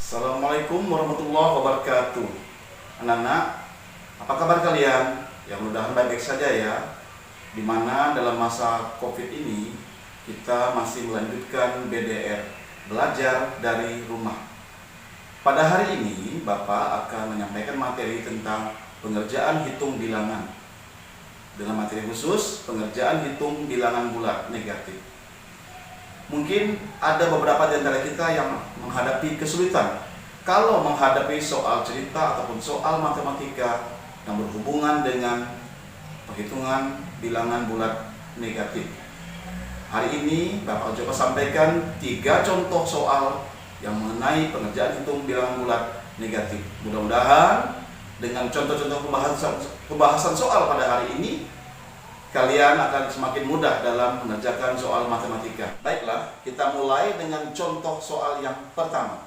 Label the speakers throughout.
Speaker 1: Assalamualaikum warahmatullahi wabarakatuh. Anak-anak, apa kabar kalian? Ya mudah-mudahan baik-baik saja ya. Dimana dalam masa COVID ini kita masih melanjutkan BDR, belajar dari rumah. Pada hari ini Bapak akan menyampaikan materi tentang pengerjaan hitung bilangan dengan materi khusus pengerjaan hitung bilangan bulat negatif. Mungkin ada beberapa di antara kita yang menghadapi kesulitan kalau menghadapi soal cerita ataupun soal matematika yang berhubungan dengan perhitungan bilangan bulat negatif. Hari ini Bapak coba sampaikan 3 contoh soal yang mengenai pengerjaan hitung bilangan bulat negatif. Mudah-mudahan dengan contoh-contoh pembahasan soal pada hari ini kalian akan semakin mudah dalam mengerjakan soal matematika. Baiklah, kita mulai dengan contoh soal yang pertama.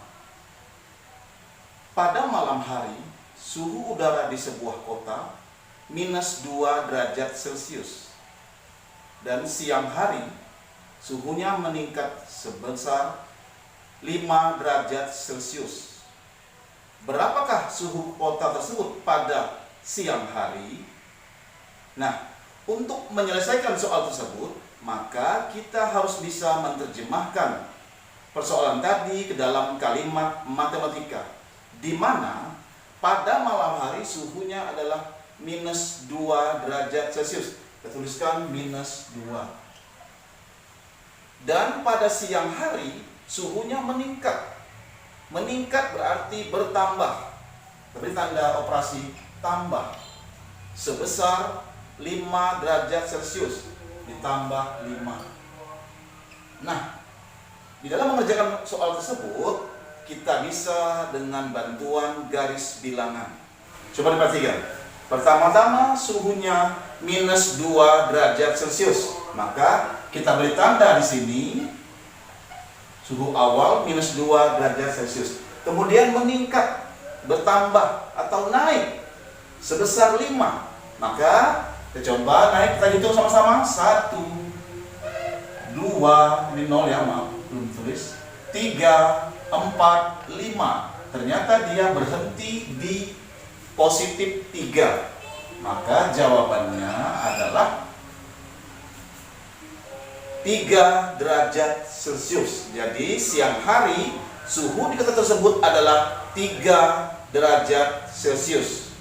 Speaker 1: Pada malam hari, suhu udara di sebuah kota minus 2 derajat Celcius. Dan siang hari, suhunya meningkat sebesar 5 derajat Celcius. Berapakah suhu kota tersebut pada siang hari? Nah, untuk menyelesaikan soal tersebut, maka kita harus bisa menerjemahkan persoalan tadi ke dalam kalimat matematika, di mana pada malam hari suhunya adalah minus 2 derajat Celcius. Kita tuliskan minus 2. Dan pada siang hari suhunya meningkat. Meningkat berarti bertambah. Beri tanda operasi tambah. Sebesar 5 derajat Celcius ditambah 5. Nah, di dalam mengerjakan soal tersebut kita bisa dengan bantuan garis bilangan. Coba diperhatikan. Pertama-tama suhunya minus 2 derajat Celcius. Maka kita beri tanda di sini suhu awal minus 2 derajat Celcius. Kemudian meningkat, bertambah atau naik sebesar 5. Maka kita coba naik, kita hitung sama-sama. 1, 2, ini 0 ya, maaf, belum tulis. 3, 4, 5. Ternyata dia berhenti di positif 3. Maka jawabannya adalah 3 derajat Celcius. Jadi siang hari suhu di kota tersebut adalah 3 derajat Celcius.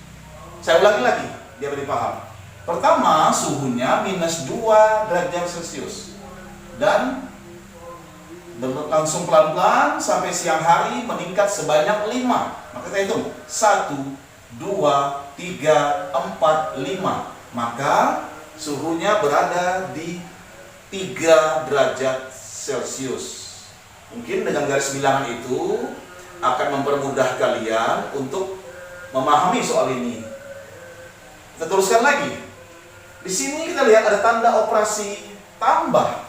Speaker 1: Saya ulangi lagi biar lebih paham. Pertama, suhunya minus 2 derajat Celcius. Dan langsung pelan-pelan sampai siang hari meningkat sebanyak 5. Maka kita hitung 1, 2, 3, 4, 5. Maka suhunya berada di 3 derajat Celcius. Mungkin dengan garis bilangan itu akan mempermudah kalian untuk memahami soal ini. Kita teruskan lagi. Di sini kita lihat ada tanda operasi tambah.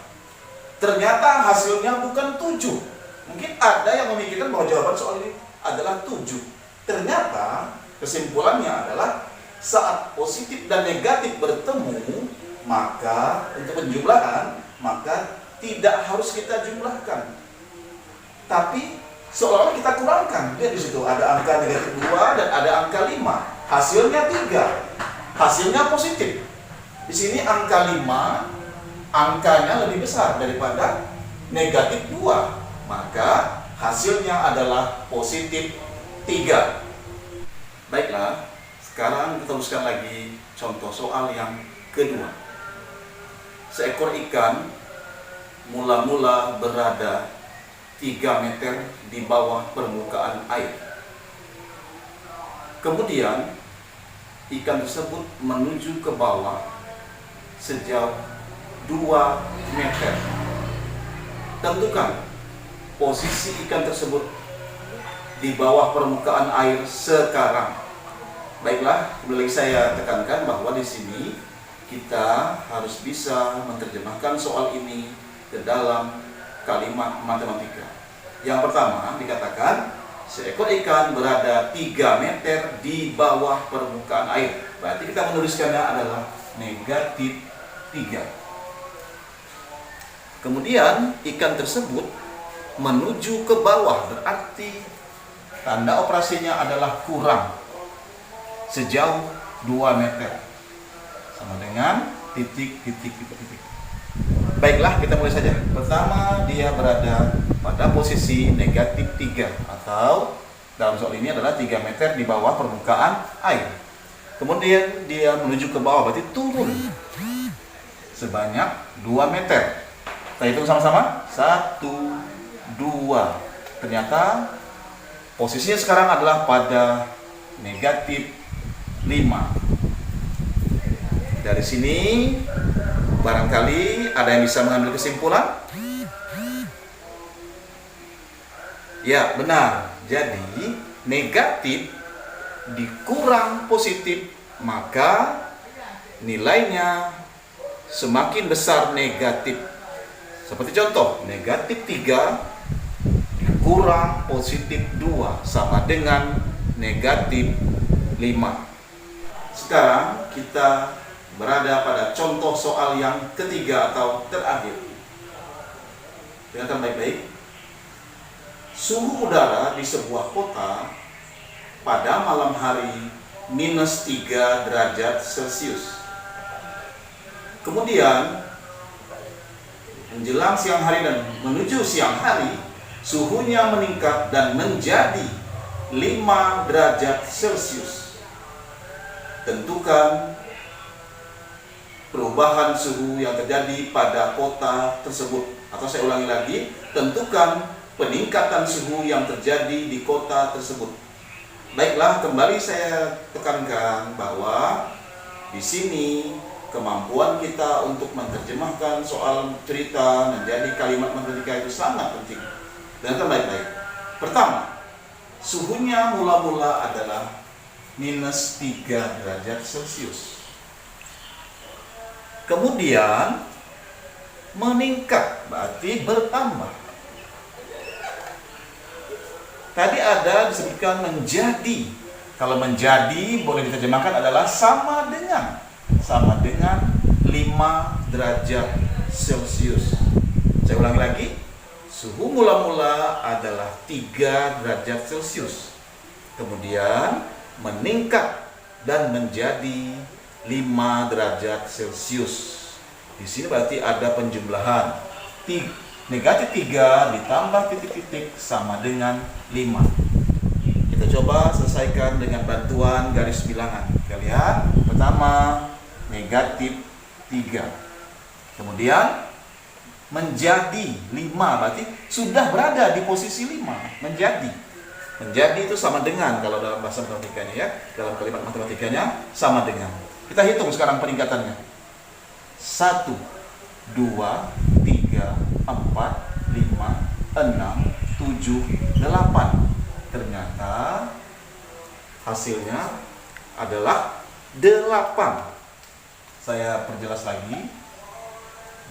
Speaker 1: Ternyata hasilnya bukan 7. Mungkin ada yang memikirkan bahwa jawaban soal ini adalah 7. Ternyata kesimpulannya adalah saat positif dan negatif bertemu, maka untuk penjumlahan, maka tidak harus kita jumlahkan. Tapi seolah-olah kita kurangkan. Lihat di situ ada angka negatif 2 dan ada angka 5. Hasilnya 3. Hasilnya positif. Di sini angka 5, angkanya lebih besar daripada negatif 2. Maka hasilnya adalah positif 3. Baiklah, sekarang kita teruskan lagi contoh soal yang kedua. Seekor ikan mula-mula berada 3 meter di bawah permukaan air. Kemudian ikan tersebut menuju ke bawah sejauh 2 meter. Tentukan posisi ikan tersebut di bawah permukaan air sekarang. Baiklah, kembali saya tekankan bahwa di sini kita harus bisa menerjemahkan soal ini ke dalam kalimat matematika. Yang pertama dikatakan seekor ikan berada 3 meter di bawah permukaan air. Berarti kita menuliskannya adalah negatif 3. Kemudian ikan tersebut menuju ke bawah, berarti tanda operasinya adalah kurang sejauh 2 meter. Sama dengan titik. Baiklah, kita mulai saja. Pertama, dia berada pada posisi negatif 3 atau dalam soal ini adalah 3 meter di bawah permukaan air. Kemudian dia menuju ke bawah, berarti turun sebanyak 2 meter. Kita hitung sama-sama. 1, 2. Ternyata posisinya sekarang adalah pada negatif 5. Dari sini barangkali ada yang bisa mengambil kesimpulan? Ya, benar. Jadi negatif dikurang positif, maka nilainya semakin besar negatif. Seperti contoh, negatif 3 dikurang positif 2 sama dengan negatif 5. Sekarang kita berada pada contoh soal yang ketiga atau terakhir. Dengarkan baik-baik. Suhu udara di sebuah kota pada malam hari minus 3 derajat Celcius. Kemudian menjelang siang hari dan menuju siang hari, suhunya meningkat dan menjadi 5 derajat Celcius. Tentukan perubahan suhu yang terjadi pada kota tersebut. Atau saya ulangi lagi, tentukan peningkatan suhu yang terjadi di kota tersebut. Baiklah, kembali saya tekankan bahwa di sini kemampuan kita untuk menerjemahkan soal cerita menjadi kalimat matematika itu sangat penting. Dengarkan baik-baik. Pertama, suhunya mula-mula adalah minus 3 derajat Celcius. Kemudian meningkat, berarti bertambah. Tadi ada disebutkan menjadi. Kalau menjadi boleh diterjemahkan adalah sama dengan 5 derajat Celcius. Saya ulangi lagi. Suhu mula-mula adalah 3 derajat Celcius. Kemudian meningkat dan menjadi 5 derajat Celcius. Di sini berarti ada penjumlahan. Negatif 3 ditambah titik-titik sama dengan 5. Kita coba selesaikan dengan bantuan garis bilangan. Kita lihat, pertama negatif 3. Kemudian menjadi 5, berarti sudah berada di posisi 5. Menjadi itu sama dengan, kalau dalam bahasa matematikanya ya, dalam kalimat matematikanya sama dengan. Kita hitung sekarang peningkatannya. 1, 2, 3, 4, 5, 6, 7, 8. Ternyata hasilnya adalah 8. Saya perjelas lagi.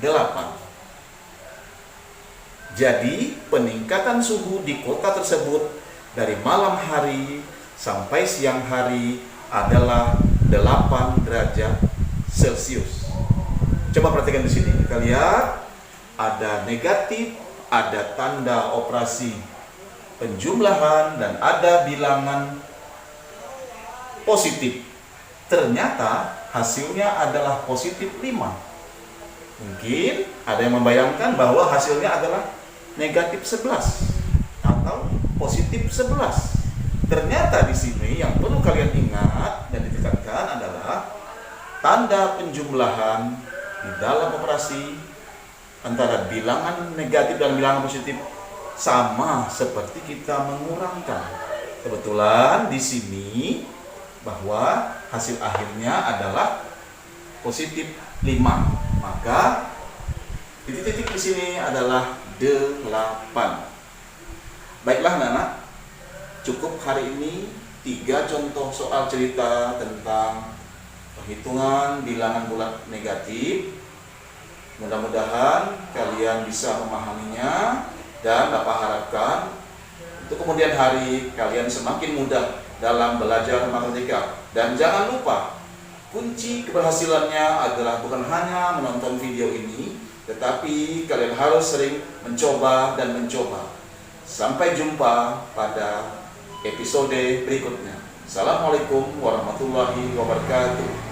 Speaker 1: 8. Jadi peningkatan suhu di kota tersebut dari malam hari sampai siang hari adalah 8 derajat Celcius. Coba perhatikan di sini. Kita lihat ada negatif, ada tanda operasi penjumlahan, dan ada bilangan positif. Ternyata hasilnya adalah positif 5. Mungkin ada yang membayangkan bahwa hasilnya adalah negatif 11 atau positif 11. Ternyata di sini yang perlu kalian ingat dan ditekankan adalah tanda penjumlahan di dalam operasi antara bilangan negatif dan bilangan positif sama seperti kita mengurangkan. Kebetulan di sini bahwa hasil akhirnya adalah positif 5. Maka titik-titik di sini adalah 8. Baiklah anak-anak, cukup hari ini 3 contoh soal cerita tentang perhitungan bilangan bulat negatif. Mudah-mudahan kalian bisa memahaminya, dan Bapak harapkan untuk kemudian hari kalian semakin mudah dalam belajar matematika. Dan jangan lupa, kunci keberhasilannya adalah bukan hanya menonton video ini, tetapi kalian harus sering mencoba dan mencoba. Sampai jumpa pada episode berikutnya. Assalamualaikum warahmatullahi wabarakatuh.